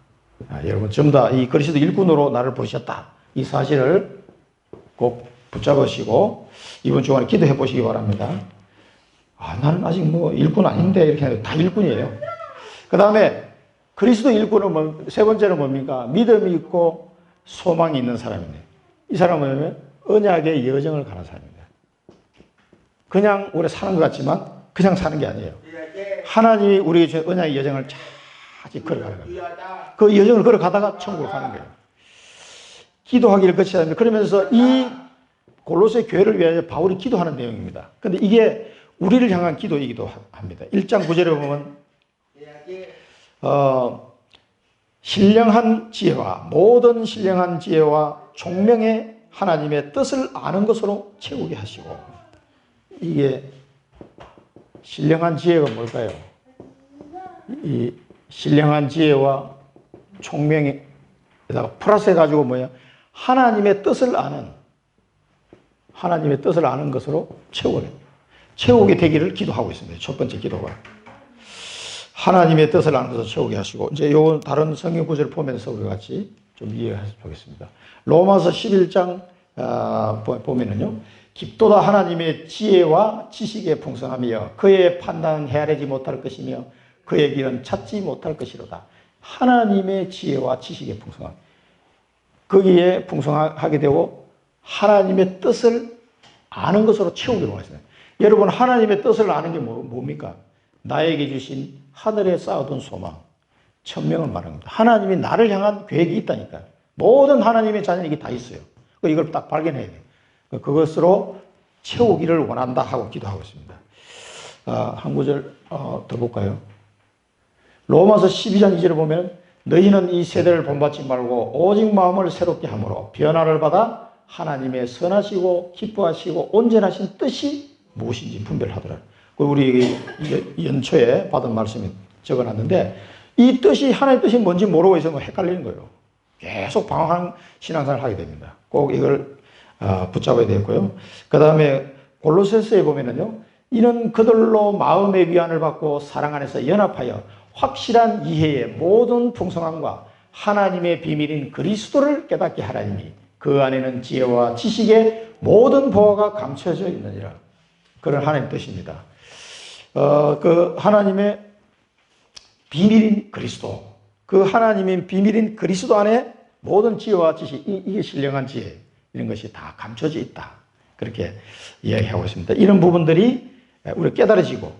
여러분 전부 다 이 그리스도 일꾼으로 나를 부르셨다. 이 사실을 꼭 붙잡으시고 이번 주간에 기도해 보시기 바랍니다. 나는 아직 뭐 일꾼 아닌데 이렇게 하면 다 일꾼이에요. 그 다음에 그리스도 일꾼은 세 번째는 뭡니까? 믿음이 있고 소망이 있는 사람이네. 이 사람은 뭐냐면 언약의 여정을 가는 사람입니다. 그냥 오래 사는 것 같지만 그냥 사는 게 아니에요. 하나님이 우리에게 주신 언약의 여정을 잘 걸어가는 겁니다. 그 여정을 걸어가다가 천국으로 가는 거예요. 기도하기를 거쳐야 합니다. 그러면서 이 골로새 교회를 위하여 바울이 기도하는 내용입니다. 그런데 이게 우리를 향한 기도이기도 합니다. 1장 9절에 보면 신령한 지혜와 모든 신령한 지혜와 총명의 하나님의 뜻을 아는 것으로 채우게 하시고 이게 신령한 지혜가 뭘까요? 이 신령한 지혜와 총명에다가 플러스 해가지고 뭐야? 하나님의 뜻을 아는 것으로 채우게 되기를 기도하고 있습니다. 첫 번째 기도가. 하나님의 뜻을 아는 것을 채우게 하시고, 이제 요 다른 성경 구절을 보면서 우리 같이 좀 이해해 보겠습니다. 로마서 11장, 보면은요, 깊도다 하나님의 지혜와 지식에 풍성하며 그의 판단은 헤아리지 못할 것이며 그의 길은 찾지 못할 것이로다. 하나님의 지혜와 지식에 풍성함. 거기에 풍성하게 되고 하나님의 뜻을 아는 것으로 채우기로 했어요. 여러분 하나님의 뜻을 아는 게 뭡니까? 나에게 주신 하늘에 쌓아둔 소망, 천명을 말하는 겁니다. 하나님이 나를 향한 계획이 있다니까요. 모든 하나님의 자녀는 이게 다 있어요. 이걸 딱 발견해야 돼요. 그것으로 채우기를 원한다 하고 기도하고 있습니다. 한 구절 더 볼까요? 로마서 12장 2절을 보면 너희는 이 세대를 본받지 말고 오직 마음을 새롭게 함으로 변화를 받아 하나님의 선하시고 기뻐하시고 온전하신 뜻이 무엇인지 분별하더라. 우리 연초에 받은 말씀이 적어놨는데 이 뜻이 하나님의 뜻이 뭔지 모르고 있으면 헷갈리는 거예요. 계속 방황하는 신앙생활을 하게 됩니다. 꼭 이걸 붙잡아야 되고요. 그 다음에 골로새서에 보면은요. 이는 그들로 마음의 위안을 받고 사랑 안에서 연합하여 확실한 이해의 모든 풍성함과 하나님의 비밀인 그리스도를 깨닫게 하라니 그 안에는 지혜와 지식의 모든 보화가 감춰져 있느니라. 그런 하나님 뜻입니다. 그 하나님의 비밀인 그리스도, 그 하나님의 비밀인 그리스도 안에 모든 지혜와 지식, 이게 신령한 지혜, 이런 것이 다 감춰져 있다. 그렇게 이야기하고 있습니다. 이런 부분들이 우리가 깨달아지고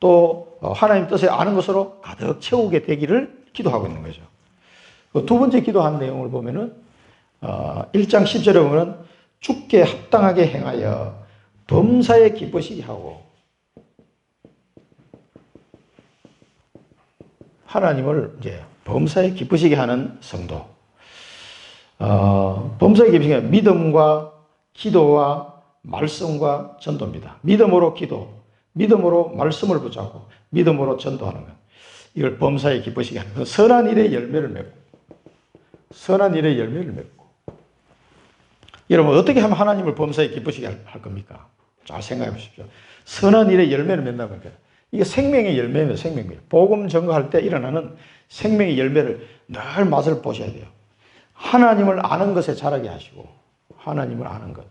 또 하나님 뜻을 아는 것으로 가득 채우게 되기를 기도하고 있는 거죠. 두 번째 기도한 내용을 보면은 1장 10절에 보면 주께 합당하게 행하여 범사에 기쁘시게 하고, 하나님을 이제 범사에 기쁘시게 하는 성도. 범사에 기쁘시게 하는 믿음과 기도와 말씀과 전도입니다. 믿음으로 기도, 믿음으로 말씀을 붙잡고 믿음으로 전도하는 것. 이걸 범사에 기쁘시게 하는 것. 선한 일의 열매를 맺고, 선한 일의 열매를 맺고. 여러분, 어떻게 하면 하나님을 범사에 기쁘시게 할 겁니까? 잘 생각해 보십시오. 선한 일의 열매를 맺는다는 거예요. 이게 생명의 열매입니다. 생명이에요. 복음 전거할 때 일어나는 생명의 열매를 늘 맛을 보셔야 돼요. 하나님을 아는 것에 자라게 하시고, 하나님을 아는 것.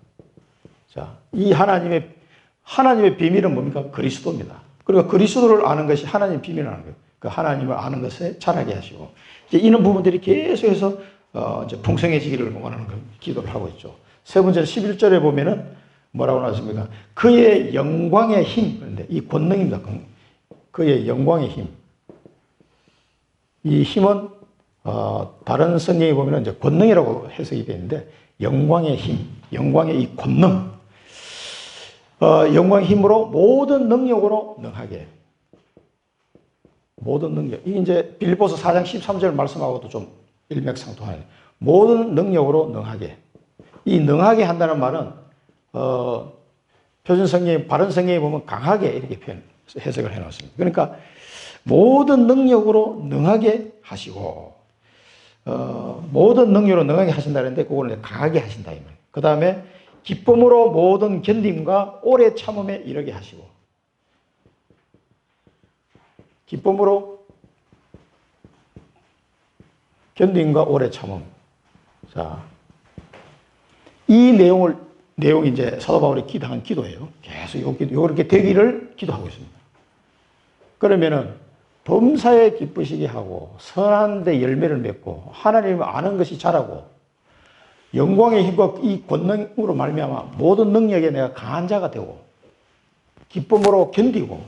자, 이 하나님의 비밀은 뭡니까? 그리스도입니다. 그리고 그리스도를 아는 것이 하나님의 비밀을 아는 거예요. 그 하나님을 아는 것에 자라게 하시고, 이제 이런 부분들이 계속해서 이제 풍성해지기를 원하는 기도를 하고 있죠. 세 번째로 11절에 보면은 뭐라고 나왔습니까? 그의 영광의 힘. 그런데 이 권능입니다. 그의 영광의 힘. 이 힘은 다른 성경에 보면 이제 권능이라고 해석이 되어 있는데, 영광의 힘, 영광의 이 권능, 영광의 힘으로 모든 능력으로 능하게. 모든 능력. 이게 이제 빌립보서 4장 13절 말씀하고도 좀 일맥상통하네. 모든 능력으로 능하게. 이 능하게 한다는 말은 표준 성경, 바른 성경에 보면 강하게 이렇게 해석을 해놓습니다. 그러니까 모든 능력으로 능하게 하시고, 모든 능력으로 능하게 하신다는데 그걸 강하게 하신다 이 말이에요. 그 다음에 기쁨으로 모든 견딤과 오래 참음에 이르게 하시고, 기쁨으로 견딤과 오래 참음. 자, 이 내용이 이제 사도 바울이 기도한 기도예요. 계속 이렇게 되기를 기도하고 있습니다. 그러면은 범사에 기쁘시게 하고 선한 데 열매를 맺고 하나님을 아는 것이 자라고 영광의 힘과 이 권능으로 말미암아 모든 능력에 내가 강한 자가 되고 기쁨으로 견디고,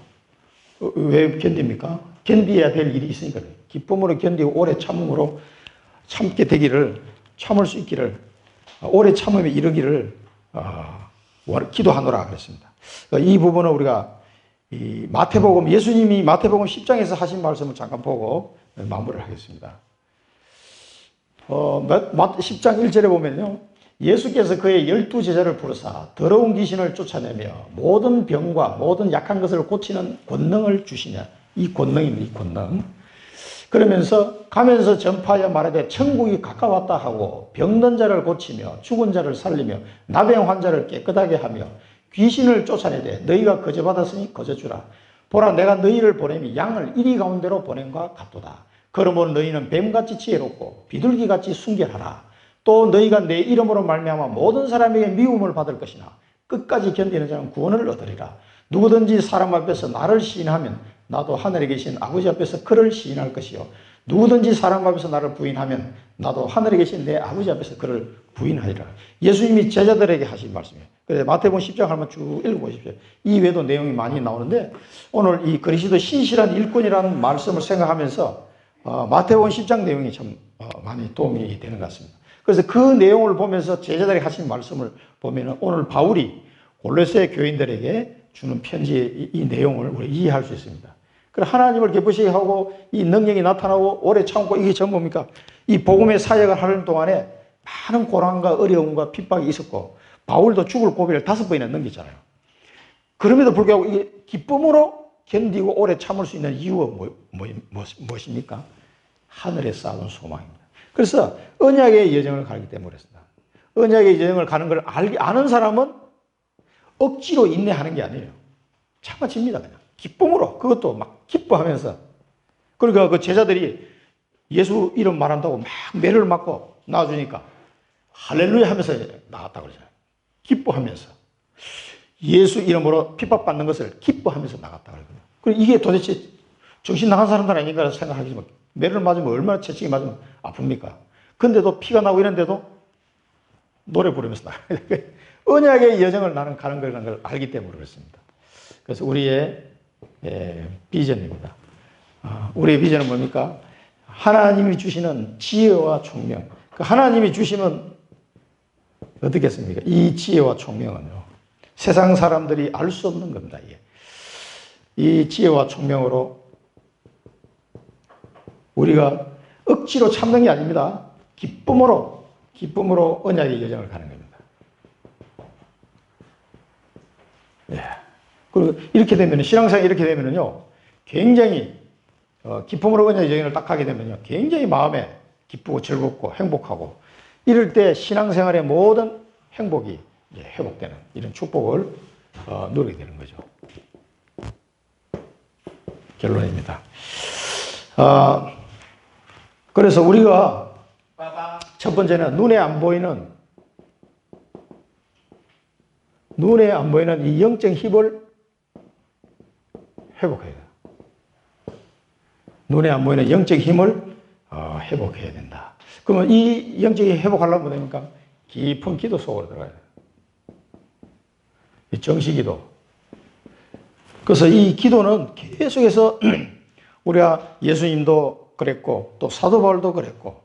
왜 견딥니까? 견디어야 될 일이 있으니까 기쁨으로 견디고 오래 참음으로 참게 되기를, 참을 수 있기를, 오래 참음에 이르기를 기도하노라 그랬습니다. 이 부분은 우리가 이 마태복음, 예수님이 마태복음 10장에서 하신 말씀을 잠깐 보고 마무리를 하겠습니다. 10장 1절에 보면요, 예수께서 그의 12제자를 부르사 더러운 귀신을 쫓아내며 모든 병과 모든 약한 것을 고치는 권능을 주시냐. 이 권능입니다. 이 권능. 그러면서 가면서 전파하여 말하되 천국이 가까웠다 하고 병든 자를 고치며 죽은 자를 살리며 나병 환자를 깨끗하게 하며 귀신을 쫓아내되 너희가 거저 받았으니 거저 주라. 보라, 내가 너희를 보내니 양을 이리 가운데로 보낸 것 같도다. 그러므로 너희는 뱀같이 지혜롭고 비둘기같이 순결하라. 또 너희가 내 이름으로 말미암아 모든 사람에게 미움을 받을 것이나 끝까지 견디는 자는 구원을 얻으리라. 누구든지 사람 앞에서 나를 시인하면 나도 하늘에 계신 아버지 앞에서 그를 시인할 것이요, 누구든지 사람 앞에서 나를 부인하면 나도 하늘에 계신 내 아버지 앞에서 그를 부인하리라. 예수님이 제자들에게 하신 말씀이에요. 그래서 마태복음 10장 한번 쭉 읽어보십시오. 이 외에도 내용이 많이 나오는데 오늘 이 그리스도 신실한 일꾼이라는 말씀을 생각하면서 마태복음 10장 내용이 참 많이 도움이 되는 것 같습니다. 그래서 그 내용을 보면서 제자들이 하신 말씀을 보면 오늘 바울이 골로새 교인들에게 주는 편지의 이 내용을 우리 이해할 수 있습니다. 그래서 하나님을 기쁘시게 하고 이 능력이 나타나고 오래 참고, 이게 전부 뭡니까? 이 복음의 사역을 하는 동안에 많은 고난과 어려움과 핍박이 있었고 바울도 죽을 고비를 5번이나 넘겼잖아요. 그럼에도 불구하고 이게 기쁨으로 견디고 오래 참을 수 있는 이유가 무엇입니까? 하늘에 쌓은 소망입니다. 그래서 언약의 여정을 가기 때문에 그렇습니다. 언약의 여정을 가는 걸 아는 사람은 억지로 인내하는 게 아니에요. 참아집니다. 그냥 기쁨으로, 그것도 막 기뻐하면서 그러니까 그 제자들이 예수 이름 말한다고 막 매를 맞고 나와주니까 할렐루야 하면서 나갔다 그러잖아요. 기뻐하면서. 예수 이름으로 핍박받는 것을 기뻐하면서 나갔다 그러거든요. 그리고 이게 도대체 정신 나간 사람들 아닌가 생각하겠지만 매를 맞으면 얼마나 채찍이 맞으면 아픕니까? 근데도 피가 나고 이런데도 노래 부르면서 나가요. 언약의 여정을 나는 가는 걸 알기 때문에 그렇습니다. 그래서 우리의 비전입니다. 우리의 비전은 뭡니까? 하나님이 주시는 지혜와 총명. 하나님이 주시면 어떻겠습니까? 이 지혜와 총명은요, 세상 사람들이 알 수 없는 겁니다. 이게. 이 지혜와 총명으로 우리가 억지로 참는 게 아닙니다. 기쁨으로 언약의 여정을 가는 겁니다. 예. 그리고 이렇게 되면, 신앙생활 이렇게 되면요, 굉장히, 기쁨으로 언약의 여정을 딱 하게 되면요, 굉장히 마음에 기쁘고 즐겁고 행복하고, 이럴 때 신앙생활의 모든 행복이 회복되는 이런 축복을 누리게 되는 거죠. 결론입니다. 그래서 우리가 첫 번째는 눈에 안 보이는 이 영적 힘을 회복해야 돼요. 눈에 안 보이는 영적 힘을 회복해야 된다. 그러면 이 영적 힘을 회복하려면 뭐 됩니까? 깊은 기도 속으로 들어가야 돼요. 이 정시기도. 그래서 이 기도는 계속해서 우리가 예수님도 그랬고 또 사도 바울도 그랬고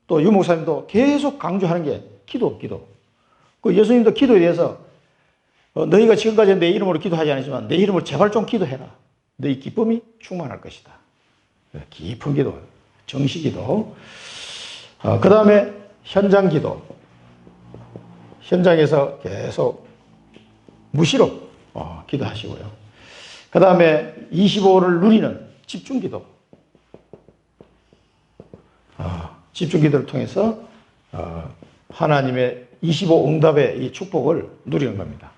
또 유목사님도 계속 강조하는 게 기도. 그 예수님도 기도에 대해서 너희가 지금까지 내 이름으로 기도하지 않았지만 내 이름으로 제발 좀 기도해라. 너희 기쁨이 충만할 것이다. 깊은 기도, 정시기도. 그 다음에 현장 기도. 현장에서 계속 무시로 기도하시고요. 그 다음에 25를 누리는 집중 기도. 집중 기도를 통해서 하나님의 25 응답의 이 축복을 누리는 겁니다.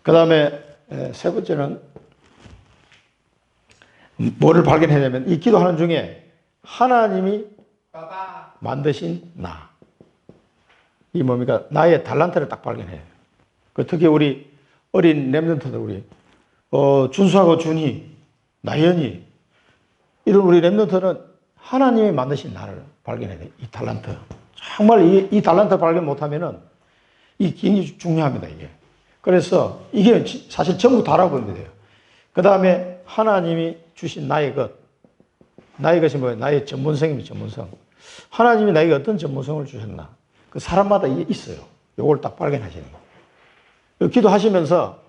그 다음에 세 번째는 뭐를 발견해내면 이 기도하는 중에 하나님이 만드신 나. 이 뭡니까? 나의 달란트를 딱 발견해요. 특히 우리 어린 렘넌트들, 우리 준수하고 준희, 나연이 이런 우리 렘넌트는 하나님이 만드신 나를 발견해야 돼요. 이 달란트. 정말 이 달란트 발견 못하면은 이 굉장히 중요합니다, 이게. 그래서 이게 사실 전부 다라고 보면 돼요. 그 다음에 하나님이 주신 나의 것. 나의 것이 뭐예요? 나의 전문성입니다, 전문성. 하나님이 나에게 어떤 전문성을 주셨나? 그 사람마다 이게 있어요. 요걸 딱 발견하시는 거예요. 기도하시면서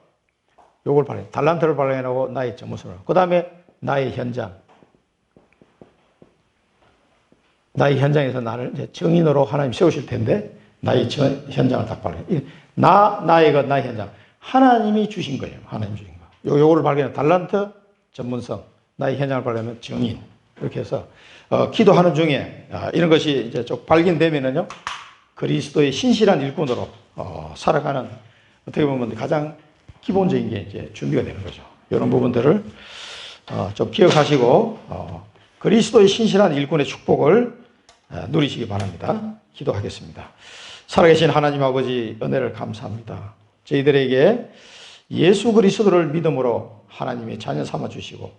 요걸 달란트를 발견하고 나의 전문성을. 그 다음에 나의 현장. 나의 현장에서 나를 이제 정인으로 하나님 세우실 텐데, 나의 현장을 딱 발견해. 나의 것, 나의 현장. 하나님이 주신 거예요. 하나님 주신 거. 요거를 발견해. 달란트, 전문성. 나의 현장을 발견하면 정인. 이렇게 해서, 기도하는 중에, 이런 것이 이제 좀 발견되면은요, 그리스도의 신실한 일꾼으로, 살아가는, 어떻게 보면 가장 기본적인 게 이제 준비가 되는 거죠. 이런 부분들을, 좀 기억하시고, 그리스도의 신실한 일꾼의 축복을 누리시기 바랍니다. 기도하겠습니다. 살아계신 하나님 아버지 은혜를 감사합니다. 저희들에게 예수 그리스도를 믿음으로 하나님의 자녀 삼아 주시고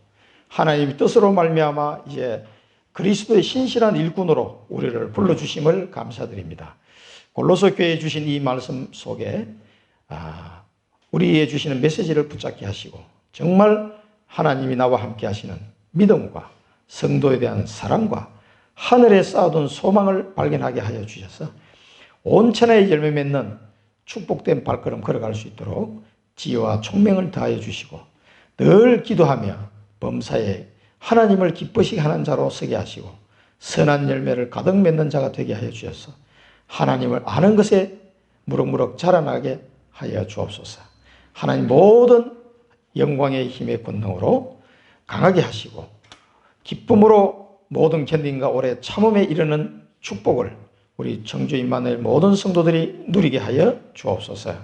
하나님의 뜻으로 말미암아 이제 그리스도의 신실한 일꾼으로 우리를 불러주심을 감사드립니다. 골로새 교회에 주신 이 말씀 속에 우리에게 주시는 메시지를 붙잡게 하시고 정말 하나님이 나와 함께 하시는 믿음과 성도에 대한 사랑과 하늘에 쌓아둔 소망을 발견하게 하여 주셔서 온천의 열매 맺는 축복된 발걸음 걸어갈 수 있도록 지혜와 총명을 더하여 주시고 늘 기도하며 범사에 하나님을 기쁘시게 하는 자로 서게 하시고 선한 열매를 가득 맺는 자가 되게 하여 주셔서 하나님을 아는 것에 무럭무럭 자라나게 하여 주옵소서. 하나님 모든 영광의 힘의 권능으로 강하게 하시고 기쁨으로 모든 견딘과 오래 참음에 이르는 축복을 우리 청주 임마누엘 모든 성도들이 누리게 하여 주옵소서.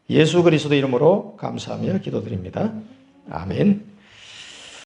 예수 그리스도 이름으로 감사하며 기도드립니다. 아멘.